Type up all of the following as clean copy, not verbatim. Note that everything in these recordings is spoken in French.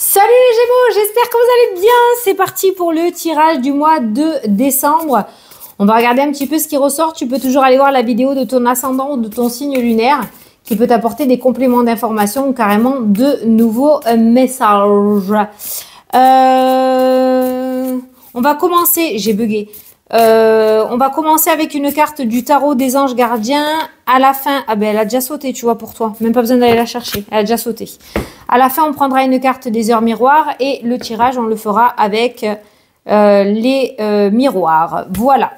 Salut les Gémeaux, j'espère que vous allez bien. C'est parti pour le tirage du mois de décembre. On va regarder un petit peu ce qui ressort. Tu peux toujours aller voir la vidéo de ton ascendant ou de ton signe lunaire qui peut t'apporter des compléments d'information ou carrément de nouveaux messages. On va commencer, j'ai bugué. On va commencer avec une carte du tarot des anges gardiens. À la fin, ah ben elle a déjà sauté, tu vois, pour toi. Même pas besoin d'aller la chercher, elle a déjà sauté. À la fin, on prendra une carte des heures miroirs et le tirage, on le fera avec les miroirs. Voilà.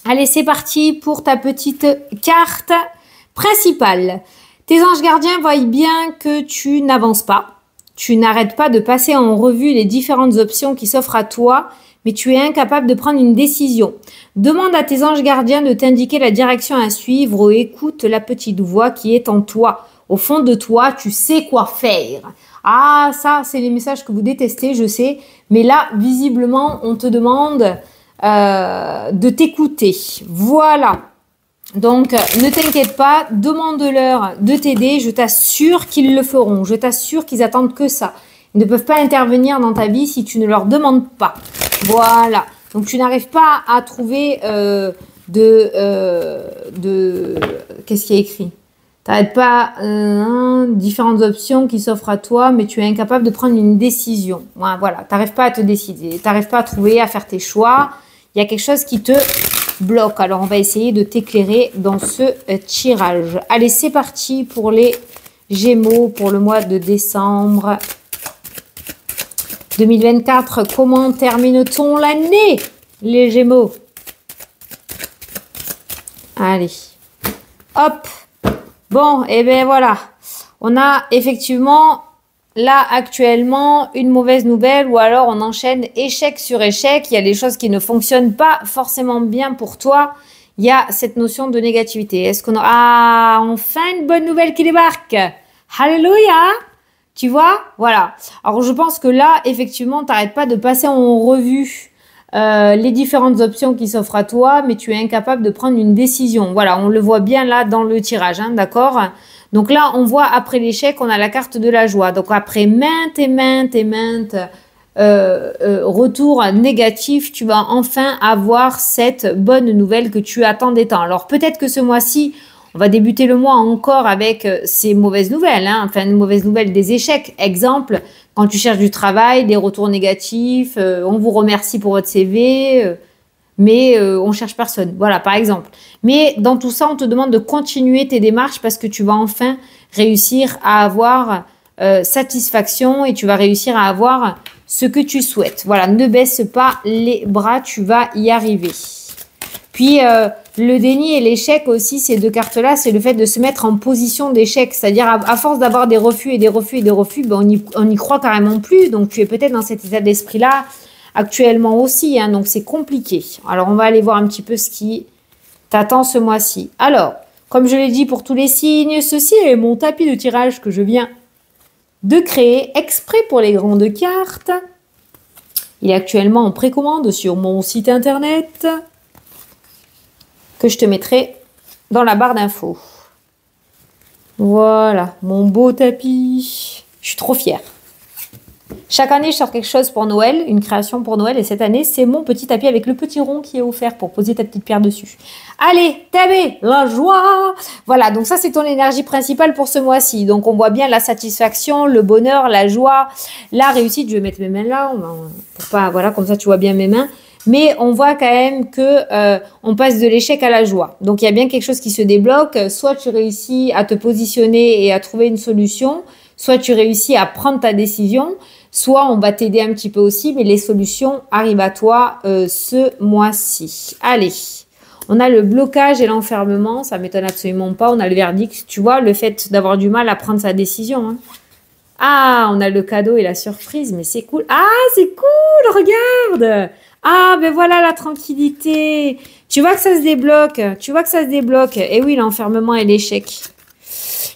Allez, c'est parti pour ta petite carte principale. Tes anges gardiens voient bien que tu n'avances pas. Tu n'arrêtes pas de passer en revue les différentes options qui s'offrent à toi, mais tu es incapable de prendre une décision. Demande à tes anges gardiens de t'indiquer la direction à suivre ou écoute la petite voix qui est en toi. Au fond de toi, tu sais quoi faire. Ah, ça, c'est les messages que vous détestez, je sais. Mais là, visiblement, on te demande de t'écouter. Voilà. Donc, ne t'inquiète pas, demande-leur de t'aider. Je t'assure qu'ils le feront. Je t'assure qu'ils attendent que ça. Ils ne peuvent pas intervenir dans ta vie si tu ne leur demandes pas. Voilà. Donc, tu n'arrives pas à trouver qu'est-ce qu'il y a écrit? Tu n'arrêtes pas différentes options qui s'offrent à toi, mais tu es incapable de prendre une décision. Voilà. Tu n'arrives pas à te décider. Tu n'arrives pas à trouver, à faire tes choix. Il y a quelque chose qui te bloque. Alors, on va essayer de t'éclairer dans ce tirage. Allez, c'est parti pour les Gémeaux pour le mois de décembre 2024. Comment termine-t-on l'année, les Gémeaux? Allez. Hop. Bon, et bien voilà. On a effectivement, là, actuellement, une mauvaise nouvelle ou alors on enchaîne échec sur échec. Il y a des choses qui ne fonctionnent pas forcément bien pour toi. Il y a cette notion de négativité. Est-ce qu'on a... Ah, enfin une bonne nouvelle qui débarque. Alléluia. Tu vois? Voilà. Alors, je pense que là, effectivement, tu n'arrêtes pas de passer en revue les différentes options qui s'offrent à toi, mais tu es incapable de prendre une décision. Voilà, on le voit bien là dans le tirage, hein, d'accord? Donc là, on voit après l'échec, on a la carte de la joie. Donc après maintes et maintes et maintes retours négatifs, tu vas enfin avoir cette bonne nouvelle que tu attendais tant. Alors peut-être que ce mois-ci, on va débuter le mois encore avec ces mauvaises nouvelles, hein, enfin une mauvaise nouvelle des échecs. Exemple, quand tu cherches du travail, des retours négatifs, on vous remercie pour votre CV, mais on cherche personne. Voilà, par exemple. Mais dans tout ça, on te demande de continuer tes démarches parce que tu vas enfin réussir à avoir satisfaction et tu vas réussir à avoir ce que tu souhaites. Voilà, ne baisse pas les bras, tu vas y arriver. Puis, le déni et l'échec aussi, ces deux cartes-là, c'est le fait de se mettre en position d'échec. C'est-à-dire, à force d'avoir des refus et des refus et des refus, ben on y croit carrément plus. Donc, tu es peut-être dans cet état d'esprit-là actuellement aussi. Hein, donc, c'est compliqué. Alors, on va aller voir un petit peu ce qui t'attend ce mois-ci. Alors, comme je l'ai dit pour tous les signes, ceci est mon tapis de tirage que je viens de créer exprès pour les grandes cartes. Il est actuellement en précommande sur mon site internet, que je te mettrai dans la barre d'infos. Voilà, mon beau tapis. Je suis trop fière. Chaque année, je sors quelque chose pour Noël, une création pour Noël. Et cette année, c'est mon petit tapis avec le petit rond qui est offert pour poser ta petite pierre dessus. Allez, tabé, la joie. Voilà, donc ça, c'est ton énergie principale pour ce mois-ci. Donc, on voit bien la satisfaction, le bonheur, la joie, la réussite. Je vais mettre mes mains là, pour pas, voilà, comme ça, tu vois bien mes mains. Mais on voit quand même que on passe de l'échec à la joie. Donc, il y a bien quelque chose qui se débloque. Soit tu réussis à te positionner et à trouver une solution, soit tu réussis à prendre ta décision, soit on va t'aider un petit peu aussi, mais les solutions arrivent à toi ce mois-ci. Allez, on a le blocage et l'enfermement, ça m'étonne absolument pas. On a le verdict, tu vois, le fait d'avoir du mal à prendre sa décision. Hein. Ah, on a le cadeau et la surprise, mais c'est cool. Ah, c'est cool, regarde. Ah, ben voilà la tranquillité. Tu vois que ça se débloque. Tu vois que ça se débloque. Et oui, l'enfermement et l'échec.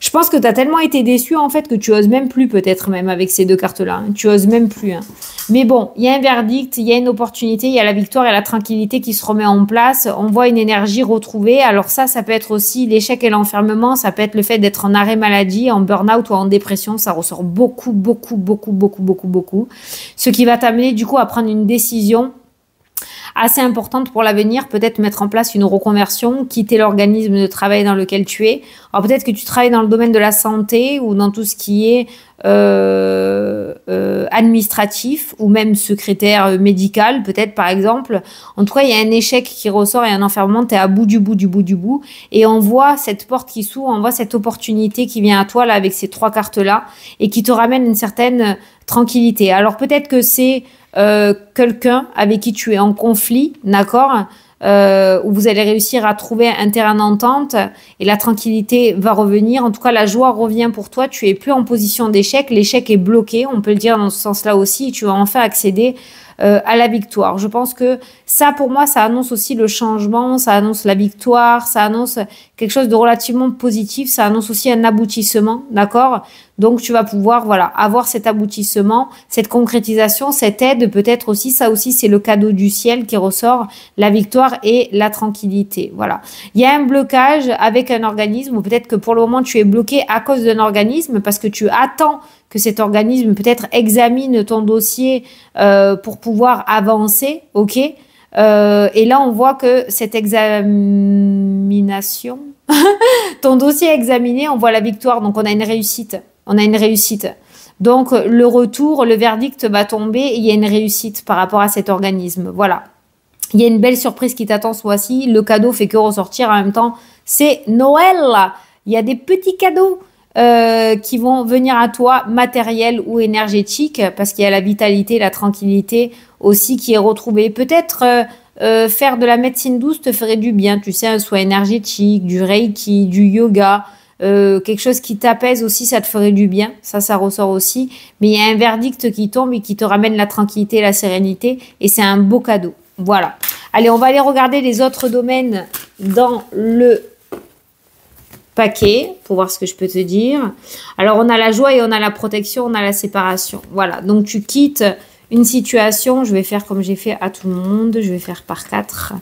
Je pense que tu as tellement été déçu en fait que tu oses même plus peut-être même avec ces deux cartes-là. Hein. Tu oses même plus. Hein. Mais bon, il y a un verdict, il y a une opportunité, il y a la victoire et la tranquillité qui se remet en place. On voit une énergie retrouvée. Alors ça peut être aussi l'échec et l'enfermement. Ça peut être le fait d'être en arrêt maladie, en burn-out ou en dépression. Ça ressort beaucoup, beaucoup, beaucoup, beaucoup, beaucoup, beaucoup. Ce qui va t'amener du coup à prendre une décision assez importante pour l'avenir, peut-être mettre en place une reconversion, quitter l'organisme de travail dans lequel tu es. Alors peut-être que tu travailles dans le domaine de la santé ou dans tout ce qui est administratif ou même secrétaire médical, peut-être par exemple. En tout cas, il y a un échec qui ressort et un enfermement, tu es à bout du bout du bout du bout. Et on voit cette porte qui s'ouvre, on voit cette opportunité qui vient à toi là avec ces trois cartes-là et qui te ramène une certaine tranquillité. Alors peut-être que c'est quelqu'un avec qui tu es en conflit, d'accord, où vous allez réussir à trouver un terrain d'entente et la tranquillité va revenir. En tout cas, la joie revient pour toi. Tu es plus en position d'échec. L'échec est bloqué, on peut le dire dans ce sens-là aussi. Et tu vas enfin accéder à la victoire. Je pense que ça, pour moi, ça annonce aussi le changement, ça annonce la victoire, ça annonce quelque chose de relativement positif, ça annonce aussi un aboutissement, d'accord? Donc, tu vas pouvoir, voilà, avoir cet aboutissement, cette concrétisation, cette aide, peut-être aussi, ça aussi, c'est le cadeau du ciel qui ressort, la victoire et la tranquillité, voilà. Il y a un blocage avec un organisme, ou peut-être que pour le moment, tu es bloqué à cause d'un organisme parce que tu attends que cet organisme peut-être examine ton dossier pour pouvoir avancer, ok? Et là, on voit que cette examination, ton dossier examiné, on voit la victoire, donc on a une réussite. On a une réussite. Donc, le retour, le verdict va tomber et il y a une réussite par rapport à cet organisme. Voilà. Il y a une belle surprise qui t'attend ce mois-ci. Le cadeau fait que ressortir en même temps. C'est Noël. Il y a des petits cadeaux qui vont venir à toi, matériels ou énergétiques, parce qu'il y a la vitalité, la tranquillité aussi qui est retrouvée. Peut-être faire de la médecine douce te ferait du bien, tu sais, un soin énergétique, du reiki, du yoga, quelque chose qui t'apaise aussi, ça te ferait du bien. Ça ressort aussi. Mais il y a un verdict qui tombe et qui te ramène la tranquillité, la sérénité, et c'est un beau cadeau. Voilà. Allez, on va aller regarder les autres domaines dans le paquet pour voir ce que je peux te dire. Alors, on a la joie et on a la protection, on a la séparation. Voilà, donc tu quittes une situation, je vais faire comme j'ai fait à tout le monde, je vais faire par 4.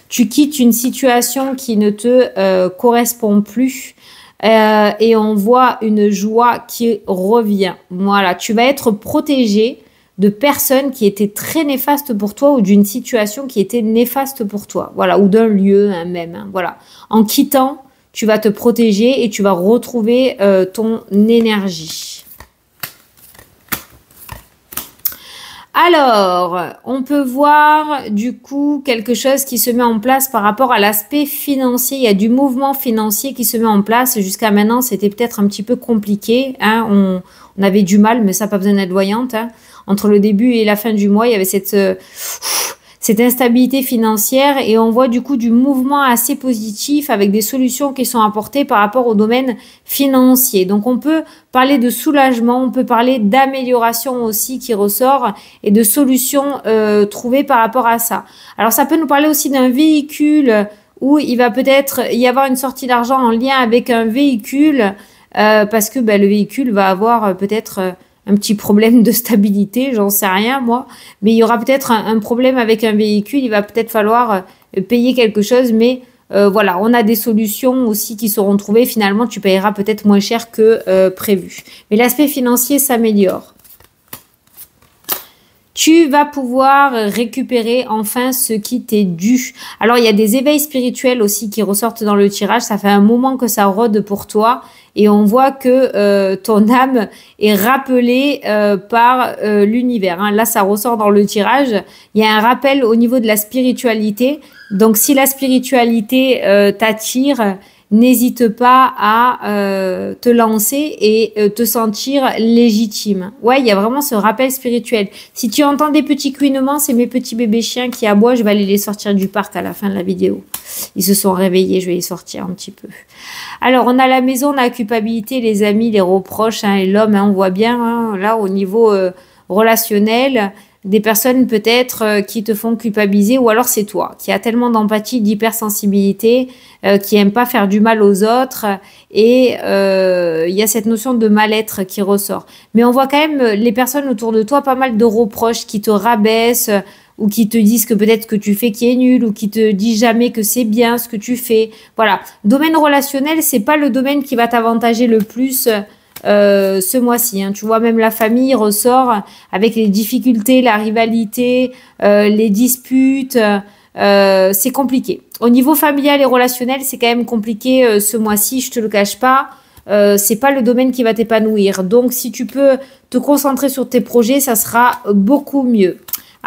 Tu quittes une situation qui ne te correspond plus et on voit une joie qui revient. Voilà, tu vas être protégé de personnes qui étaient très néfastes pour toi ou d'une situation qui était néfaste pour toi. Voilà, ou d'un lieu hein, même. Hein, voilà, en quittant, tu vas te protéger et tu vas retrouver ton énergie. Alors, on peut voir du coup quelque chose qui se met en place par rapport à l'aspect financier. Il y a du mouvement financier qui se met en place. Jusqu'à maintenant, c'était peut-être un petit peu compliqué. Hein. On avait du mal, mais ça, pas besoin d'être voyante. Hein. Entre le début et la fin du mois, il y avait cette instabilité financière et on voit du coup du mouvement assez positif avec des solutions qui sont apportées par rapport au domaine financier. Donc on peut parler de soulagement, on peut parler d'amélioration aussi qui ressort et de solutions trouvées par rapport à ça. Alors ça peut nous parler aussi d'un véhicule où il va peut-être y avoir une sortie d'argent en lien avec un véhicule parce que le véhicule va avoir peut-être un petit problème de stabilité, j'en sais rien moi, mais il y aura peut-être un problème avec un véhicule, il va peut-être falloir payer quelque chose, mais voilà, on a des solutions aussi qui seront trouvées, finalement tu payeras peut-être moins cher que prévu. Mais l'aspect financier s'améliore. Tu vas pouvoir récupérer enfin ce qui t'est dû. Alors, il y a des éveils spirituels aussi qui ressortent dans le tirage. Ça fait un moment que ça rôde pour toi. Et on voit que ton âme est rappelée par l'univers. Hein. Là, ça ressort dans le tirage. Il y a un rappel au niveau de la spiritualité. Donc, si la spiritualité t'attire, n'hésite pas à te lancer et te sentir légitime. Ouais, il y a vraiment ce rappel spirituel. Si tu entends des petits couinements, c'est mes petits bébés chiens qui aboient. Je vais aller les sortir du parc à la fin de la vidéo. Ils se sont réveillés, je vais les sortir un petit peu. Alors, on a la maison, on a la culpabilité, les amis, les reproches, hein, et l'homme, hein, on voit bien, hein, là, au niveau relationnel, des personnes peut-être qui te font culpabiliser, ou alors c'est toi qui a tellement d'empathie, d'hypersensibilité, qui aime pas faire du mal aux autres, et il y a cette notion de mal-être qui ressort. Mais on voit quand même les personnes autour de toi, pas mal de reproches qui te rabaissent, ou qui te disent que peut-être ce que tu fais qui est nul, ou qui te disent jamais que c'est bien ce que tu fais. Voilà. Domaine relationnel, c'est pas le domaine qui va t'avantager le plus ce mois-ci. Hein. Tu vois, même la famille ressort avec les difficultés, la rivalité, les disputes. C'est compliqué. Au niveau familial et relationnel, c'est quand même compliqué ce mois-ci, je te le cache pas. C'est pas le domaine qui va t'épanouir. Donc, si tu peux te concentrer sur tes projets, ça sera beaucoup mieux.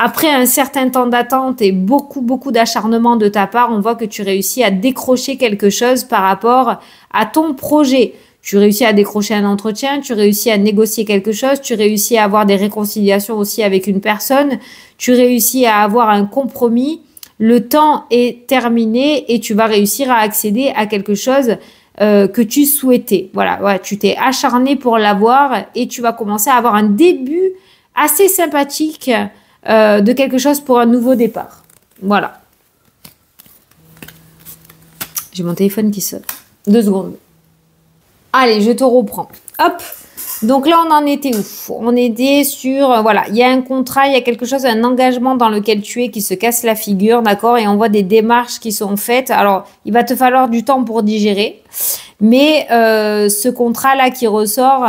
Après un certain temps d'attente et beaucoup d'acharnement de ta part, on voit que tu réussis à décrocher quelque chose par rapport à ton projet. Tu réussis à décrocher un entretien, tu réussis à négocier quelque chose, tu réussis à avoir des réconciliations aussi avec une personne, tu réussis à avoir un compromis. Le temps est terminé et tu vas réussir à accéder à quelque chose que tu souhaitais. Voilà, ouais, tu t'es acharné pour l'avoir et tu vas commencer à avoir un début assez sympathique de quelque chose pour un nouveau départ. Voilà. J'ai mon téléphone qui sonne. 2 secondes. Allez, je te reprends. Hop. Donc là, on en était où? On était sur, voilà, il y a un contrat, il y a quelque chose, un engagement dans lequel tu es qui se casse la figure, d'accord? Et on voit des démarches qui sont faites. Alors, il va te falloir du temps pour digérer. Mais ce contrat-là qui ressort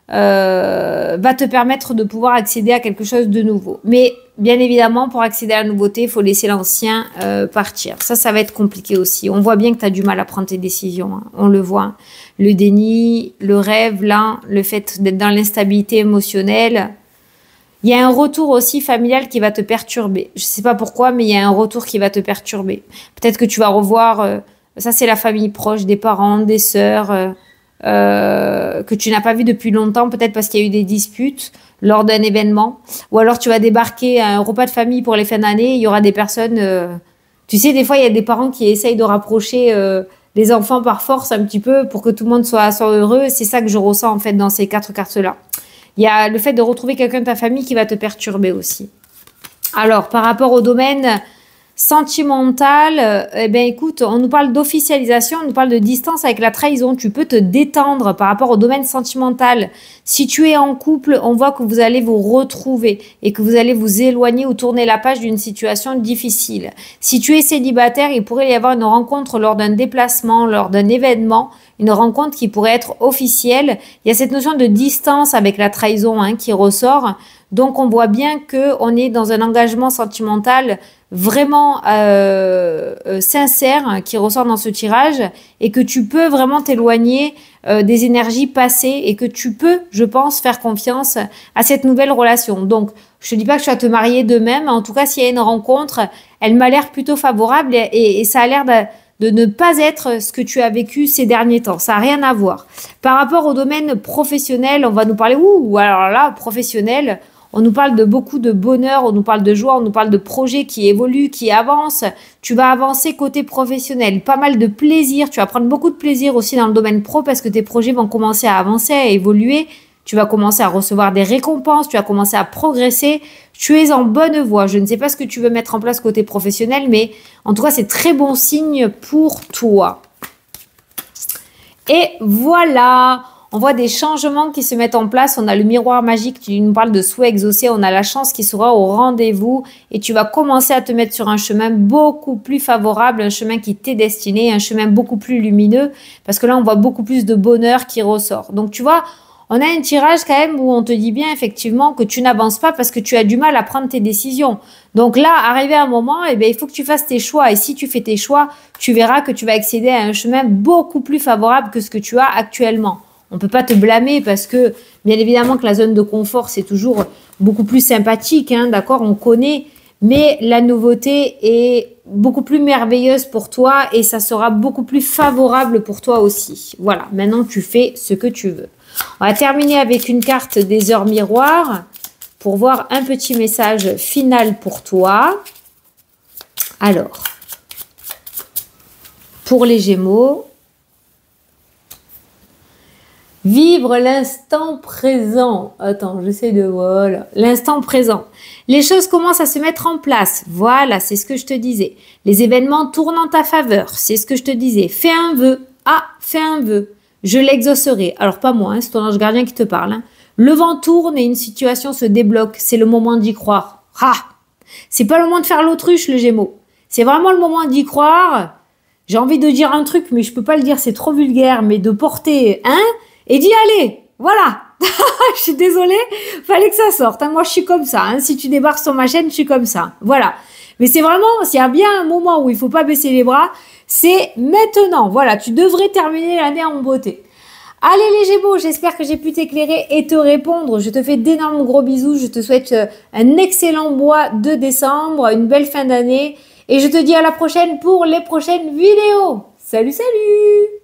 va te permettre de pouvoir accéder à quelque chose de nouveau. Mais bien évidemment, pour accéder à la nouveauté, il faut laisser l'ancien partir. Ça va être compliqué aussi. On voit bien que tu as du mal à prendre tes décisions. Hein. On le voit. Le déni, le rêve, là, le fait d'être dans l'instabilité émotionnelle. Il y a un retour aussi familial qui va te perturber. Je ne sais pas pourquoi, mais il y a un retour qui va te perturber. Peut-être que tu vas revoir... ça, c'est la famille proche, des parents, des sœurs... que tu n'as pas vu depuis longtemps, peut-être parce qu'il y a eu des disputes lors d'un événement, ou alors tu vas débarquer à un repas de famille pour les fins d'année, il y aura des personnes, tu sais, des fois il y a des parents qui essayent de rapprocher les enfants par force un petit peu pour que tout le monde soit heureux, c'est ça que je ressens en fait dans ces 4 cartes-là. Il y a le fait de retrouver quelqu'un de ta famille qui va te perturber aussi. Alors, par rapport au domaine sentimental, eh ben écoute, on nous parle d'officialisation, on nous parle de distance avec la trahison. Tu peux te détendre par rapport au domaine sentimental. Si tu es en couple, on voit que vous allez vous retrouver et que vous allez vous éloigner ou tourner la page d'une situation difficile. Si tu es célibataire, il pourrait y avoir une rencontre lors d'un déplacement, lors d'un événement, une rencontre qui pourrait être officielle. Il y a cette notion de distance avec la trahison hein, qui ressort. Donc, on voit bien qu'on est dans un engagement sentimental vraiment sincère hein, qui ressort dans ce tirage et que tu peux vraiment t'éloigner des énergies passées et que tu peux, je pense, faire confiance à cette nouvelle relation. Donc, je te dis pas que tu vas te marier de même. En tout cas, s'il y a une rencontre, elle m'a l'air plutôt favorable et ça a l'air de ne pas être ce que tu as vécu ces derniers temps. Ça n'a rien à voir. Par rapport au domaine professionnel, on va nous parler, alors là, professionnel, on nous parle de beaucoup de bonheur, on nous parle de joie, on nous parle de projets qui évoluent, qui avancent. Tu vas avancer côté professionnel, pas mal de plaisir. Tu vas prendre beaucoup de plaisir aussi dans le domaine pro parce que tes projets vont commencer à avancer, à évoluer. Tu vas commencer à recevoir des récompenses, tu vas commencer à progresser. Tu es en bonne voie. Je ne sais pas ce que tu veux mettre en place côté professionnel, mais en tout cas, c'est très bon signe pour toi. Et voilà! On voit des changements qui se mettent en place. On a le miroir magique qui nous parle de souhait exaucé. On a la chance qui sera au rendez-vous et tu vas commencer à te mettre sur un chemin beaucoup plus favorable, un chemin qui t'est destiné, un chemin beaucoup plus lumineux parce que là, on voit beaucoup plus de bonheur qui ressort. Donc, tu vois, on a un tirage quand même où on te dit bien effectivement que tu n'avances pas parce que tu as du mal à prendre tes décisions. Donc là, arrivé à un moment, eh bien, il faut que tu fasses tes choix. Et si tu fais tes choix, tu verras que tu vas accéder à un chemin beaucoup plus favorable que ce que tu as actuellement. On peut pas te blâmer parce que, bien évidemment, que la zone de confort, c'est toujours beaucoup plus sympathique, hein, d'accord, on connaît, mais la nouveauté est beaucoup plus merveilleuse pour toi et ça sera beaucoup plus favorable pour toi aussi. Voilà, maintenant, tu fais ce que tu veux. On va terminer avec une carte des heures miroirs pour voir un petit message final pour toi. Alors, pour les Gémeaux, Vivre l'instant présent. Attends, j'essaie de... Voilà. L'instant présent. Les choses commencent à se mettre en place. Voilà, c'est ce que je te disais. Les événements tournent en ta faveur. C'est ce que je te disais. Fais un vœu. Ah, fais un vœu. Je l'exaucerai. Alors pas moi, hein, c'est ton ange gardien qui te parle. Hein. Le vent tourne et une situation se débloque. C'est le moment d'y croire. Ah, c'est pas le moment de faire l'autruche, le Gémeaux. C'est vraiment le moment d'y croire. J'ai envie de dire un truc, mais je peux pas le dire, c'est trop vulgaire, mais de porter, hein, et d'y aller. Voilà. Je suis désolée, fallait que ça sorte. Hein. Moi, je suis comme ça. Hein. Si tu débarques sur ma chaîne, je suis comme ça. Voilà. Mais c'est vraiment, s'il y a bien un moment où il faut pas baisser les bras, c'est maintenant. Voilà, tu devrais terminer l'année en beauté. Allez les Gémeaux, j'espère que j'ai pu t'éclairer et te répondre. Je te fais d'énormes gros bisous. Je te souhaite un excellent mois de décembre, une belle fin d'année. Et je te dis à la prochaine pour les prochaines vidéos. Salut, salut!